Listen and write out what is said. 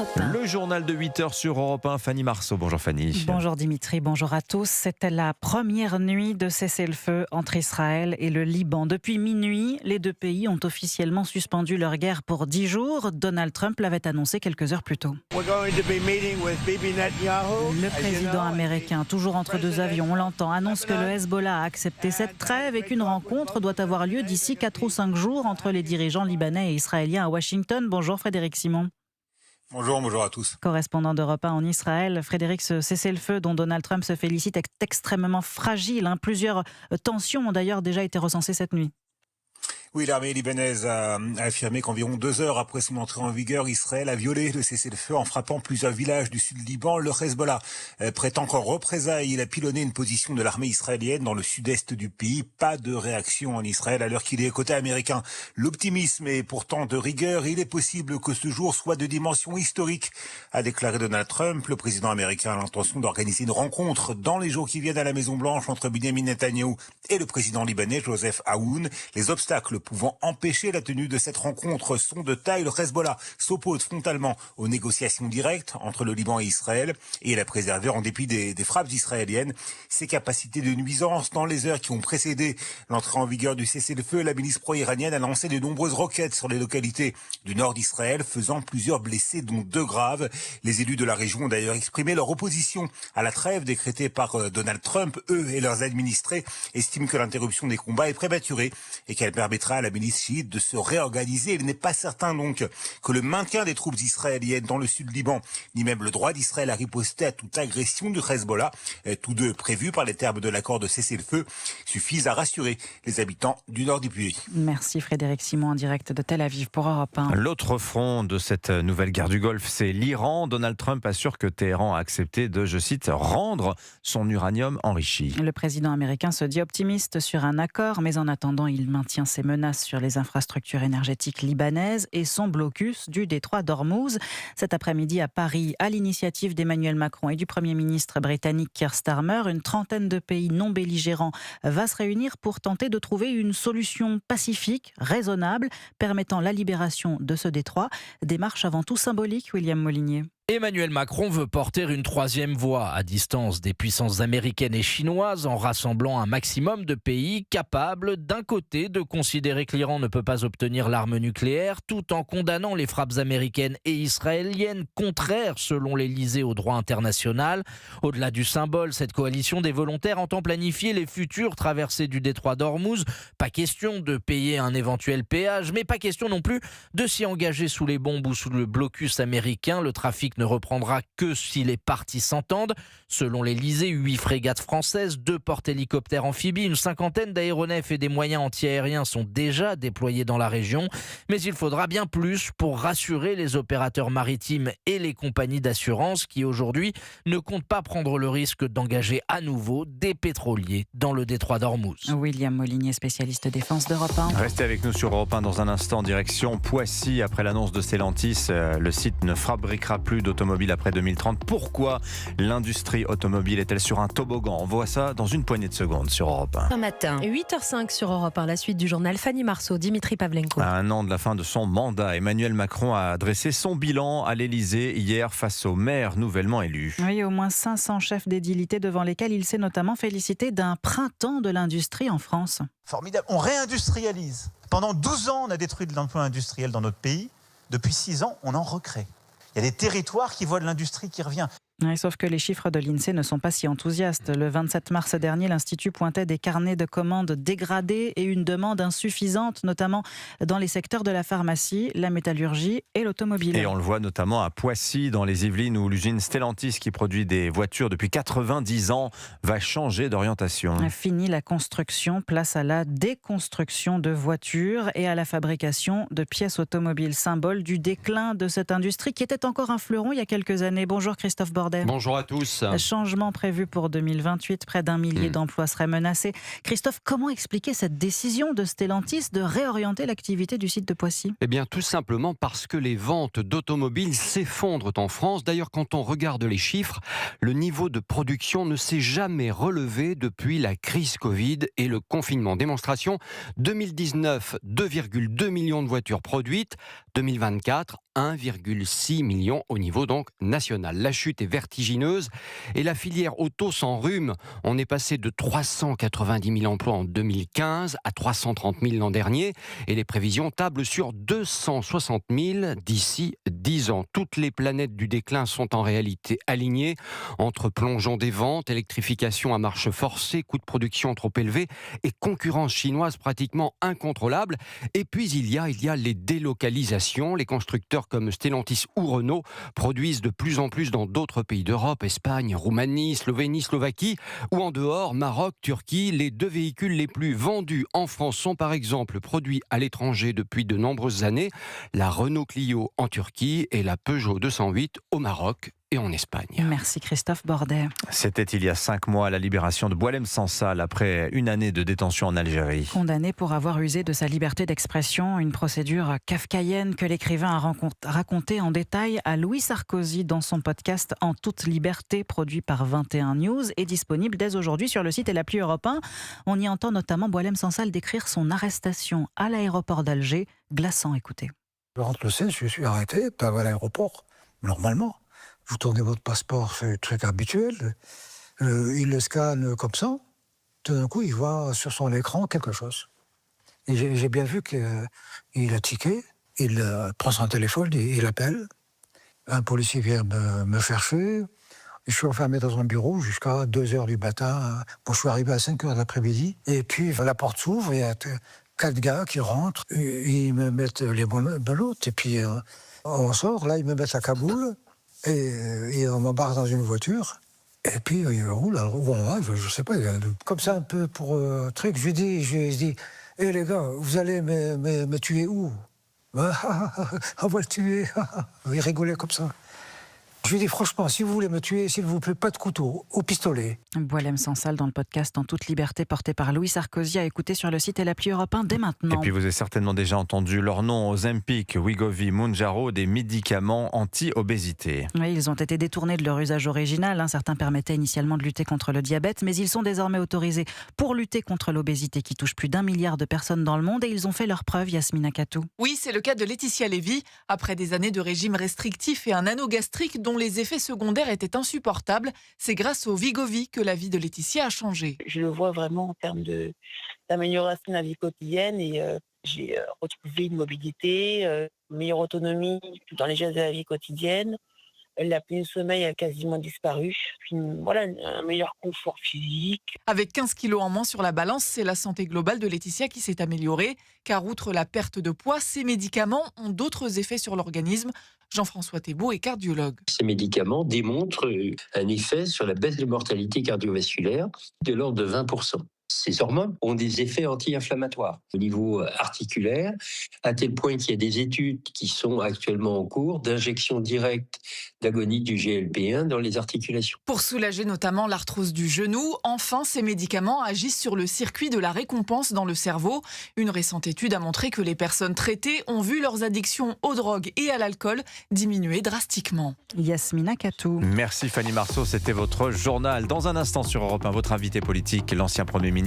Europe 1. Le journal de 8h sur Europe 1, Fanny Marceau. Bonjour Fanny. Bonjour Dimitri, bonjour à tous. C'était la première nuit de cessez-le-feu entre Israël et le Liban. Depuis minuit, les deux pays ont officiellement suspendu leur guerre pour 10 jours. Donald Trump l'avait annoncé quelques heures plus tôt. Le président américain, toujours entre deux avions, on l'entend, annonce que le Hezbollah a accepté cette trêve et qu'une rencontre doit avoir lieu d'ici 4 ou 5 jours entre les dirigeants libanais et israéliens à Washington. Bonjour Frédéric Simon. Bonjour à tous. Correspondant d'Europe 1 en Israël, Frédéric, ce cessez-le-feu dont Donald Trump se félicite est extrêmement fragile. Plusieurs tensions ont d'ailleurs déjà été recensées cette nuit. Oui, l'armée libanaise a affirmé qu'environ 2 heures après son entrée en vigueur, Israël a violé le cessez-le-feu en frappant plusieurs villages du sud Liban. Le Hezbollah prétend qu'en représailles, il a pilonné une position de l'armée israélienne dans le sud-est du pays. Pas de réaction en Israël alors qu'il est côté américain. L'optimisme est pourtant de rigueur. Il est possible que ce jour soit de dimension historique, a déclaré Donald Trump. Le président américain a l'intention d'organiser une rencontre dans les jours qui viennent à la Maison-Blanche entre Benjamin Netanyahu et le président libanais Joseph Aoun. Les obstacles pouvant empêcher la tenue de cette rencontre sont de taille. Le Hezbollah s'oppose frontalement aux négociations directes entre le Liban et Israël et il a préservé, en dépit des frappes israéliennes, ses capacités de nuisance. Dans les heures qui ont précédé l'entrée en vigueur du cessez-le-feu, la milice pro-iranienne a lancé de nombreuses roquettes sur les localités du nord d'Israël, faisant plusieurs blessés, dont 2 graves. Les élus de la région ont d'ailleurs exprimé leur opposition à la trêve décrétée par Donald Trump. Eux et leurs administrés estiment que l'interruption des combats est prématurée et qu'elle permettra à la milice chiite de se réorganiser. Il n'est pas certain donc que le maintien des troupes israéliennes dans le sud Liban, ni même le droit d'Israël à riposter à toute agression du Hezbollah, tous deux prévus par les termes de l'accord de cessez-le-feu, suffisent à rassurer les habitants du nord du pays. Merci Frédéric Simon en direct de Tel Aviv pour Europe 1. L'autre front de cette nouvelle guerre du Golfe, c'est l'Iran. Donald Trump assure que Téhéran a accepté de, je cite, rendre son uranium enrichi. Le président américain se dit optimiste sur un accord, mais en attendant, il maintient ses menaces sur les infrastructures énergétiques libanaises et son blocus du détroit d'Ormuz. Cet après-midi à Paris, à l'initiative d'Emmanuel Macron et du Premier ministre britannique Keir Starmer, une trentaine de pays non belligérants va se réunir pour tenter de trouver une solution pacifique, raisonnable, permettant la libération de ce détroit. Démarche avant tout symbolique, William Molinier. Emmanuel Macron veut porter une troisième voie à distance des puissances américaines et chinoises en rassemblant un maximum de pays capables d'un côté de considérer que l'Iran ne peut pas obtenir l'arme nucléaire tout en condamnant les frappes américaines et israéliennes contraires selon l'Élysée au droit international. Au-delà du symbole, cette coalition des volontaires entend planifier les futures traversées du détroit d'Ormuz. Pas question de payer un éventuel péage, mais pas question non plus de s'y engager sous les bombes ou sous le blocus américain. Le trafic ne reprendra que si les parties s'entendent. Selon l'Élysée, 8 frégates françaises, 2 porte-hélicoptères amphibies, une cinquantaine d'aéronefs et des moyens antiaériens sont déjà déployés dans la région. Mais il faudra bien plus pour rassurer les opérateurs maritimes et les compagnies d'assurance qui aujourd'hui ne comptent pas prendre le risque d'engager à nouveau des pétroliers dans le détroit d'Ormuz. William Molinier, spécialiste défense d'Europe 1. Restez avec nous sur Europe 1 dans un instant, direction Poissy. Après l'annonce de Stellantis, le site ne fabriquera plus d'automobile après 2030. Pourquoi l'industrie automobile est-elle sur un toboggan? On voit ça dans une poignée de secondes sur Europe 1. Un matin, 8h05 sur Europe 1, la suite du journal Fanny Marceau, Dimitri Pavlenko. À un an de la fin de son mandat, Emmanuel Macron a dressé son bilan à l'Élysée hier face aux maires nouvellement élus. Oui, au moins 500 chefs d'édilité devant lesquels il s'est notamment félicité d'un printemps de l'industrie en France. Formidable, on réindustrialise. Pendant 12 ans, on a détruit de l'emploi industriel dans notre pays. Depuis 6 ans, on en recrée. Il y a des territoires qui voient de l'industrie qui revient. Oui, sauf que les chiffres de l'INSEE ne sont pas si enthousiastes. Le 27 mars dernier, l'Institut pointait des carnets de commandes dégradés et une demande insuffisante, notamment dans les secteurs de la pharmacie, la métallurgie et l'automobile. Et on le voit notamment à Poissy, dans les Yvelines, où l'usine Stellantis, qui produit des voitures depuis 90 ans, va changer d'orientation. Fini la construction, place à la déconstruction de voitures et à la fabrication de pièces automobiles, symbole du déclin de cette industrie qui était encore un fleuron il y a quelques années. Bonjour Christophe Bordet. Bonjour à tous. Changement prévu pour 2028, près d'1 millier d'emplois seraient menacés. Christophe, comment expliquer cette décision de Stellantis de réorienter l'activité du site de Poissy ? Eh bien, tout simplement parce que les ventes d'automobiles s'effondrent en France. D'ailleurs, quand on regarde les chiffres, le niveau de production ne s'est jamais relevé depuis la crise Covid et le confinement. Démonstration, 2019, 2,2 millions de voitures produites, 2024, 1,6 million au niveau donc national. La chute est vertigineuse et la filière auto s'enrhume. On est passé de 390 000 emplois en 2015 à 330 000 l'an dernier et les prévisions tablent sur 260 000 d'ici 10 ans. Toutes les planètes du déclin sont en réalité alignées entre plongeon des ventes, électrification à marche forcée, coûts de production trop élevés et concurrence chinoise pratiquement incontrôlable. Et puis il y a les délocalisations. Les constructeurs comme Stellantis ou Renault produisent de plus en plus dans d'autres pays d'Europe, Espagne, Roumanie, Slovénie, Slovaquie ou en dehors, Maroc, Turquie. Les 2 véhicules les plus vendus en France sont par exemple produits à l'étranger depuis de nombreuses années. La Renault Clio en Turquie et la Peugeot 208 au Maroc et en Espagne. Merci Christophe Bordet. C'était il y a 5 mois la libération de Boualem Sansal après une année de détention en Algérie. Condamné pour avoir usé de sa liberté d'expression, une procédure kafkaïenne que l'écrivain a racontée en détail à Louis Sarkozy dans son podcast En toute liberté, produit par 21 News et disponible dès aujourd'hui sur le site et l'appli Europe 1. On y entend notamment Boualem Sansal décrire son arrestation à l'aéroport d'Alger. Glaçant, écoutez. Je rentre le 16, je suis arrêté à l'aéroport, normalement. Vous tournez votre passeport, c'est un truc habituel. Il le scanne comme ça. Tout d'un coup, il voit sur son écran quelque chose. Et j'ai bien vu qu'il a tiqué. Il prend son téléphone, il appelle. Un policier vient me chercher. Je suis enfermé dans un bureau jusqu'à 2h du matin. Bon, je suis arrivé à 5h de l'après-midi. Et puis, la porte s'ouvre, il y a 4 gars qui rentrent. Ils me mettent les belotes. Et puis, on sort. Là, ils me mettent à Kaboul. Et on m'embarque dans une voiture, et puis il roule, où on va, je sais pas, comme ça un peu pour truc. Je lui dis, hé les gars, vous allez me tuer où? On va le tuer. Il rigolait comme ça. Je lui dis franchement, si vous voulez me tuer, s'il vous plaît, pas de couteau, au pistolet. Boualem Sansal dans le podcast En toute liberté porté par Louis Sarkozy à écouter sur le site et l'appli Europe 1 dès maintenant. Et puis vous avez certainement déjà entendu leur nom, Ozempic, Wegovy, Mounjaro, des médicaments anti-obésité. Oui, ils ont été détournés de leur usage original. Certains permettaient initialement de lutter contre le diabète, mais ils sont désormais autorisés pour lutter contre l'obésité qui touche plus d'1 milliard de personnes dans le monde et ils ont fait leurs preuves, Yasmina Katou. Oui, c'est le cas de Laetitia Lévy. Après des années de régime restrictif et un anneau gastrique dont les effets secondaires étaient insupportables, c'est grâce au Wegovy que la vie de Laetitia a changé. Je le vois vraiment en termes d'amélioration de la vie quotidienne et j'ai retrouvé une mobilité, une meilleure autonomie dans les gestes de la vie quotidienne. L'apnée du sommeil a quasiment disparu. Puis, un meilleur confort physique. Avec 15 kilos en moins sur la balance, c'est la santé globale de Laetitia qui s'est améliorée. Car outre la perte de poids, ces médicaments ont d'autres effets sur l'organisme. Jean-François Thébault est cardiologue. Ces médicaments démontrent un effet sur la baisse de mortalité cardiovasculaire de l'ordre de 20%. Ces hormones ont des effets anti-inflammatoires au niveau articulaire, à tel point qu'il y a des études qui sont actuellement en cours d'injection directe d'agonie du GLP-1 dans les articulations. Pour soulager notamment l'arthrose du genou, enfin, ces médicaments agissent sur le circuit de la récompense dans le cerveau. Une récente étude a montré que les personnes traitées ont vu leurs addictions aux drogues et à l'alcool diminuer drastiquement. Yasmina Katou. Merci Fanny Marceau, c'était votre journal. Dans un instant sur Europe 1, votre invité politique, l'ancien Premier ministre